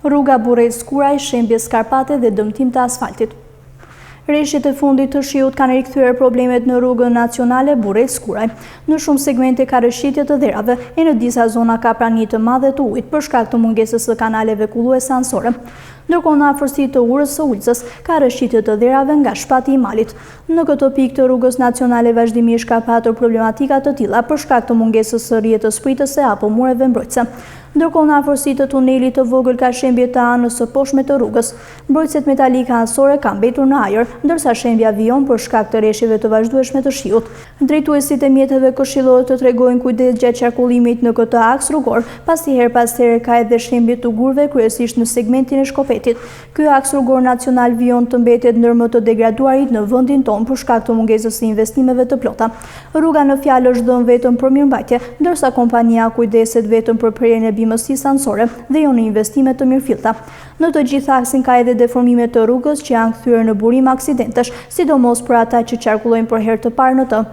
Rruga Burrejt-Skuraj, shembje skarpate dhe dëmtim të asfaltit. Rreshtet e fundit të shiut kanë rikthyer problemet në rrugën nacionale Burrejt-Skuraj. Në shumë segmente ka rrëshqitje të dherave e në disa zona ka prani të madhe të ujit për shkak të mungesës së kanaleve kulluese anësore. Ndërkohë në afërsi të urës së Ulcës ka rrëshqitje të dherave nga shpati i malit. Në këtë pikë të rrugës nacionale vazhdimisht ka patur problematika të tilla për shkak të mungesës së rrjetës pritëse apo mureve mbrojtëse. Ndërkohë në afërsi të tunelit të vogël ka shembje të anës së poshtme të rrugës. Mbrojtëset metalike anësore kanë mbetur në ajër, ndërsa shembja vijon për shkak të rreshjeve të vazhdueshme të shiut. Drejtuesit e mjeteve këshillohet të tregojnë kujdes gjatë qarkullimit në këtë aks rrugor, pasi her pas here ka edhe shembje të gurve kryesisht në segmentin e Shkofetit. Ky aks rrugor nacional vijon të mbetet ndër më të degraduarit në vendin tonë për shkak të mungesës së investimeve të plota. Rruga në fjalë është dhënë vetëm për mirëmbajtje, ndërsa kompania kujdeset vetëm për prerjen e bimësisë anësore dhe jo në investime të mirëfillta. Në të gjithë aksin ka edhe deformime të rrugës që janë kthyer në burim aksidentesh, sidomos për ata që qarkullojnë për herë të parë në të.